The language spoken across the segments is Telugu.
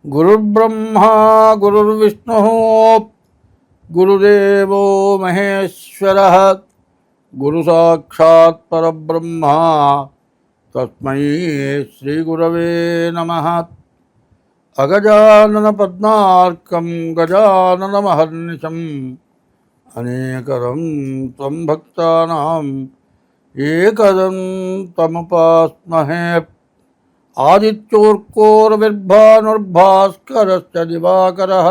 గురుర్బ్రహ్మా గురుర్విష్ణుః గురుదేవో మహేశ్వరః గురు సాక్షాత్ పరబ్రహ్మ తస్మై శ్రీ గురవే నమః. అగజానన పద్మార్కం గజానన మహర్నిశం అనేకదం త్వం భక్తానాం ఏకదం తముపాస్మహే. ఆదిత్యోర్కోరవిర్భానుర్భాస్కరశ్చ దివాకరః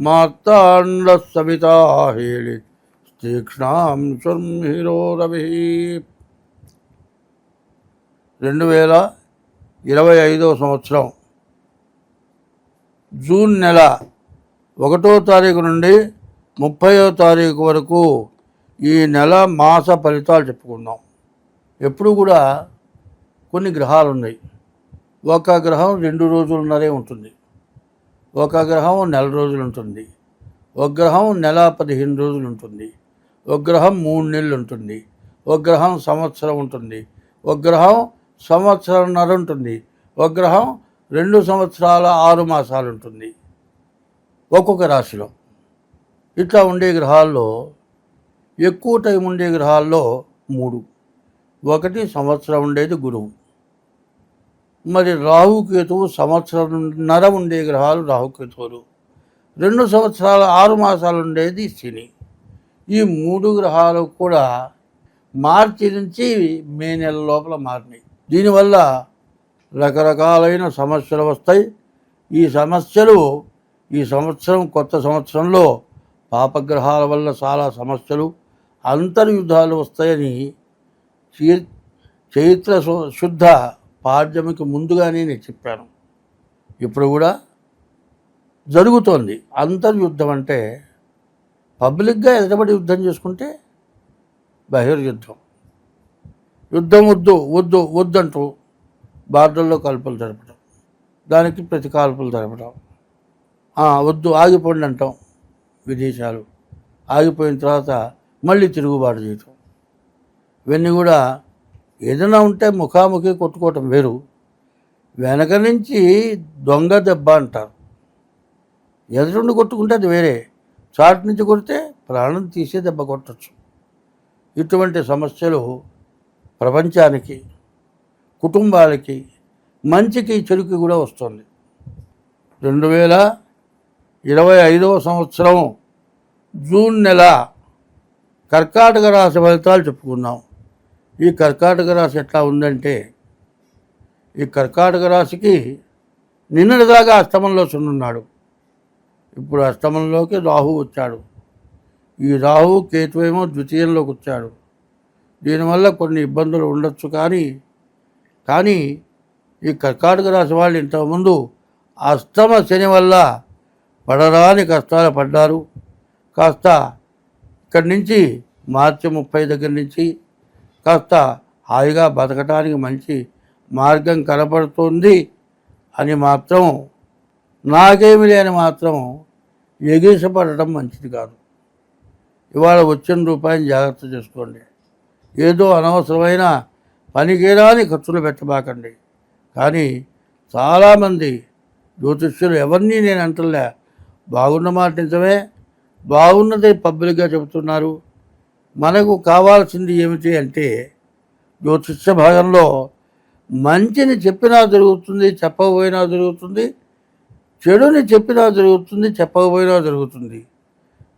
మార్తాండః సవితా హేళి తీక్ష్ణాం శుర్మిహిరో రవిః. 2025 సంవత్సరం జూన్ నెల 1వ తారీఖు నుండి 30వ తారీఖు వరకు ఈ నెల మాస ఫలితాలు చెప్పుకుందాం. ఎప్పుడు కూడా కొన్ని గ్రహాలు ఉన్నాయి. ఒక గ్రహం 2 రోజులున్నరే ఉంటుంది, ఒక గ్రహం నెల రోజులు ఉంటుంది, ఒక గ్రహం నెల 15 రోజులు ఉంటుంది, ఒక గ్రహం 3 నెలలు ఉంటుంది, ఒక గ్రహం సంవత్సరం ఉంటుంది, ఒక గ్రహం సంవత్సరంన్నర ఉంటుంది, ఒక గ్రహం 2 సంవత్సరాల 6 మాసాలు ఉంటుంది ఒక్కొక్క రాశిలో. ఇట్లా ఉండే గ్రహాల్లో ఎక్కువ టైం ఉండే గ్రహాల్లో 3. ఒకటి సంవత్సరం ఉండేది గురువు. మరి రాహుకేతువు సంవత్సరంన్నర ఉండే గ్రహాలు రాహుకేతువులు. 2 సంవత్సరాల 6 మాసాలు ఉండేది శని. ఈ 3 గ్రహాలు కూడా మార్చి నుంచి మే నెల లోపల మారినాయి. దీనివల్ల రకరకాలైన సమస్యలు వస్తాయి. ఈ సమస్యలు ఈ సంవత్సరం కొత్త సంవత్సరంలో పాపగ్రహాల వల్ల చాలా సమస్యలు, అంతర్యుద్ధాలు వస్తాయని చైత్ర శుద్ధ పాడ్యమికి ముందుగానే నేను చెప్పాను. ఇప్పుడు కూడా జరుగుతోంది. అంతర్యుద్ధం అంటే పబ్లిక్గా ఎదుటబడి యుద్ధం చేసుకుంటే బహిర్యుద్ధం. యుద్ధం వద్దు వద్దు వద్దంటూ బార్డర్లో కాల్పులు జరపడం, దానికి ప్రతి కాల్పులు జరపడం, వద్దు ఆగిపోండి అంటాం. విదేశాలు ఆగిపోయిన తర్వాత మళ్ళీ తిరుగుబాటు చేయటం, ఇవన్నీ కూడా ఏదైనా ఉంటే ముఖాముఖి కొట్టుకోవటం వేరు. వెనక నుంచి దొంగ దెబ్బ అంటారు. ఎదురుండి కొట్టుకుంటే అది వేరే, చాటు నుంచి కొడితే ప్రాణం తీసే దెబ్బ కొట్టచ్చు. ఇటువంటి సమస్యలు ప్రపంచానికి, కుటుంబాలకి, మంచికి చెడుకి కూడా వస్తుంది. 2025 సంవత్సరం జూన్ నెల కర్కాటక రాశి ఫలితాలు చెప్పుకున్నాం. ఈ కర్కాటక రాశి ఎట్లా ఉందంటే, ఈ కర్కాటక రాశికి నిన్నటిదాకా అష్టమంలో ఉన్నాడు. ఇప్పుడు అష్టమంలోకి రాహు వచ్చాడు. ఈ రాహు కేతువేమో ద్వితీయంలోకి వచ్చాడు. దీనివల్ల కొన్ని ఇబ్బందులు ఉండొచ్చు. కానీ ఈ కర్కాటక రాశి వాళ్ళు ఇంతకుముందు అష్టమ శని వల్ల పడరాని కష్టాలు పడ్డారు. కాస్త ఇక్కడి నుంచి మార్చి 30 దగ్గర నుంచి కాస్త హాయిగా బతకటానికి మంచి మార్గం కనపడుతుంది అని మాత్రం, నాకేమి లేని మాత్రం ఎగిరిసపడటం మంచిది కాదు. ఇవాళ వచ్చిన రూపాయిని జాగ్రత్త చేసుకోండి. ఏదో అనవసరమైన పనికిరాని ఖర్చులు పెట్టబాకండి. కానీ చాలామంది జ్యోతిష్యులు, ఎవరిని నేను అంటలే, బాగున్న మాట నిజమే, బాగున్నది పబ్లిక్గా చెబుతున్నారు. మనకు కావాల్సింది ఏమిటి అంటే, జ్యోతిష్య భాగంలో మంచిని చెప్పినా జరుగుతుంది, చెప్పకపోయినా జరుగుతుంది, చెడుని చెప్పినా జరుగుతుంది, చెప్పకపోయినా జరుగుతుంది.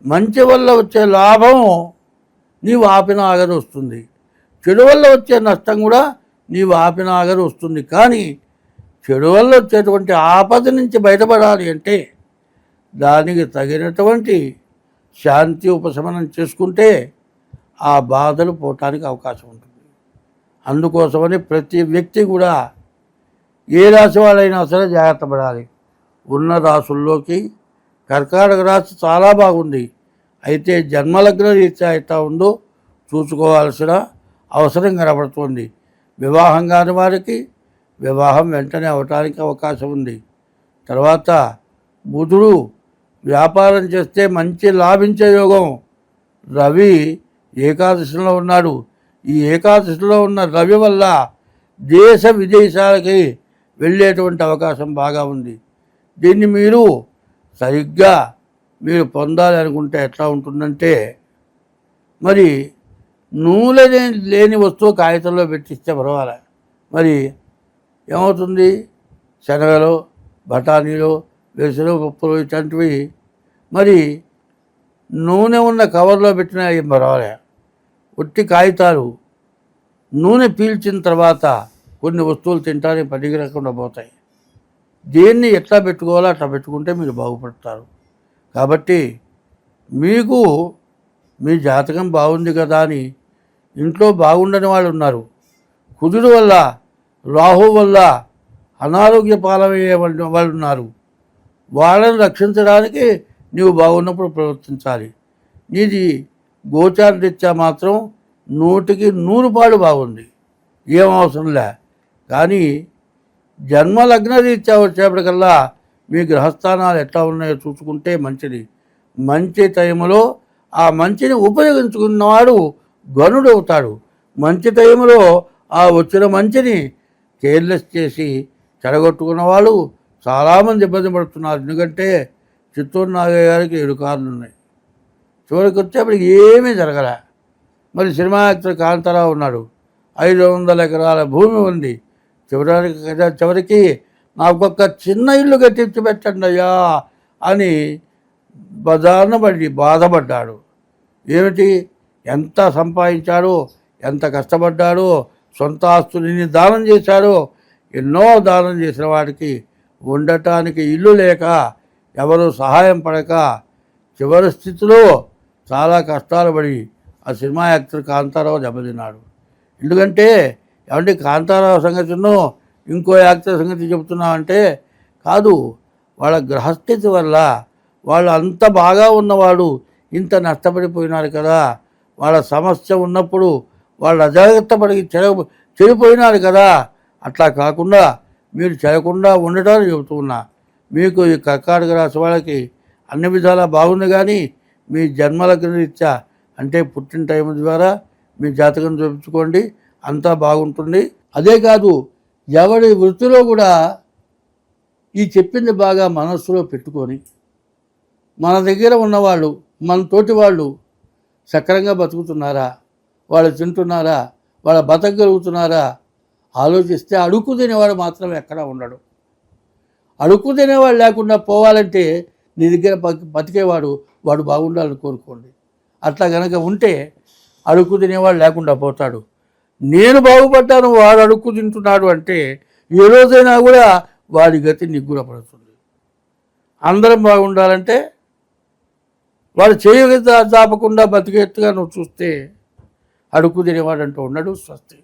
మంచి వల్ల వచ్చే లాభం నీవు ఆపిన ఆగని వస్తుంది, చెడు వల్ల వచ్చే నష్టం కూడా నీవు ఆపిన ఆగని వస్తుంది. కానీ చెడు వల్ల వచ్చేటువంటి ఆపద నుంచి బయటపడాలి అంటే దానికి తగినటువంటి శాంతి ఉపశమనం చేసుకుంటే ఆ బాధలు పోవటానికి అవకాశం ఉంటుంది. అందుకోసమని ప్రతి వ్యక్తి కూడా ఏ రాశి వాళ్ళైనా సరే జాగ్రత్త పడాలి. ఉన్న రాసుల్లోకి కర్కాటక రాశి చాలా బాగుంది. అయితే జన్మలగ్న రీత్యా ఎట్లా ఉందో చూసుకోవాల్సిన అవసరం కనబడుతుంది. వివాహం కాని వారికి వివాహం వెంటనే అవటానికి అవకాశం ఉంది. తర్వాత బుధుడు వ్యాపారం చేస్తే మంచి లాభించే యోగం. రవి ఏకాదశిలో ఉన్నాడు. ఈ ఏకాదశిలో ఉన్న రవి వల్ల దేశ విదేశాలకి వెళ్ళేటువంటి అవకాశం బాగా ఉంది. దీన్ని మీరు సరిగ్గా మీరు పొందాలి అనుకుంటే ఎట్లా ఉంటుందంటే, మరి నూనె లేని వస్తువు కాగితంలో పెట్టిస్తే పర్వాలే. మరి ఏమవుతుంది? శనగలు, బఠానీలు, పెసలు, పప్పులు ఇట్లాంటివి మరి నూనె ఉన్న కవర్లో పెట్టినా ఏం పర్వాలే. ఒట్టి కాగితాలు నూనె పీల్చిన తర్వాత కొన్ని వస్తువులు తింటానికి పనికి రాకుండా పోతాయి. దేన్ని ఎట్లా పెట్టుకోవాలో అట్లా పెట్టుకుంటే మీరు బాగుపడతారు. కాబట్టి మీకు మీ జాతకం బాగుంది కదా అని ఇంట్లో బాగుండని వాళ్ళు ఉన్నారు. కుజుడు వల్ల, రాహు వల్ల అనారోగ్య పాలయ్యే వాళ్ళు ఉన్నారు. వాళ్ళని రక్షించడానికి నీవు బాగున్నప్పుడు ప్రవర్తించాలి. నీది గోచార రీత్యా మాత్రం 100కి 100 బాగుంది, ఏం అవసరంలే. కానీ జన్మ లగ్న రీత్యా వచ్చేప్పటికల్లా మీ గ్రహస్థానాలు ఎట్లా ఉన్నాయో చూసుకుంటే మంచిది. మంచి టైంలో ఆ మంచిని ఉపయోగించుకున్నవాడు గనుడు అవుతాడు. మంచి టైంలో ఆ వచ్చిన మంచిని కేర్లెస్ చేసి చెడగొట్టుకున్న వాళ్ళు చాలామంది ఇబ్బంది పడుతున్నారు. ఎందుకంటే చిత్తూరు నాగయ్య గారికి 7 కార్లు ఉన్నాయి, చివరికి వచ్చేప్పటికి ఏమీ జరగలే. మరి సినిమా యాక్టర్ కాంతారావు ఉన్నాడు, 500 ఎకరాల భూమి ఉంది. చివరికి నాకొక్క చిన్న ఇల్లు కట్టించి పెట్టండి అయ్యా అని బజార్న పడి బాధపడ్డాడు. ఏమిటి? ఎంత సంపాదించాడో, ఎంత కష్టపడ్డాడో, సొంత ఆస్తులని దానం చేశాడో. ఎన్నో దానం చేసిన వాడికి ఉండటానికి ఇల్లు లేక, ఎవరు సహాయం పడక, చివరి స్థితిలో చాలా కష్టాలు పడి ఆ సినిమా యాక్టర్ కాంతారావు దెబ్బతిన్నాడు. ఎందుకంటే ఏమంటే కాంతారావు సంగతినో ఇంకో యాక్టర్ సంగతి చెబుతున్నామంటే కాదు, వాళ్ళ గ్రహస్థితి వల్ల వాళ్ళు అంత బాగా ఉన్నవాడు ఇంత నష్టపడిపోయినారు కదా. వాళ్ళ సమస్య ఉన్నప్పుడు వాళ్ళు అజాగ్రత్త పడి చెడిపోయినారు కదా. అట్లా కాకుండా మీరు చెడకుండా ఉండటానికి చెబుతున్నా. మీకు ఈ కర్కాటక రాశి వాళ్ళకి అన్ని విధాలా బాగుంది. కానీ మీ జన్మలగ్న రీత్యా అంటే పుట్టిన టైం ద్వారా మీ జాతకం చూపించుకోండి, అంతా బాగుంటుంది. అదే కాదు, ఎవరి వృత్తిలో కూడా ఈ చెప్పింది బాగా మనస్సులో పెట్టుకొని మన దగ్గర ఉన్నవాళ్ళు, మన తోటి వాళ్ళు సక్రంగా బతుకుతున్నారా, వాళ్ళు తింటున్నారా, వాళ్ళ బతకగలుగుతున్నారా ఆలోచిస్తే అడుక్కు తినేవాడు మాత్రం ఎక్కడా ఉండడు. అడుక్కు తినేవాడు లేకుండా పోవాలంటే నీ దగ్గర బతికేవాడు వాడు బాగుండాలని కోరుకోండి. అట్లా కనుక ఉంటే అడుక్కు తినేవాడు లేకుండా పోతాడు. నేను బాగుపడ్డాను, వాడు అడుక్కు తింటున్నాడు అంటే ఏ రోజైనా కూడా వాడి గతి నిగ్గురపడుతుంది. అందరం బాగుండాలంటే వాడు చేయగ దాపకుండా బతికేట్టుగా నువ్వు చూస్తే అడుక్కు తినేవాడంటూ ఉన్నాడు. స్వస్తి.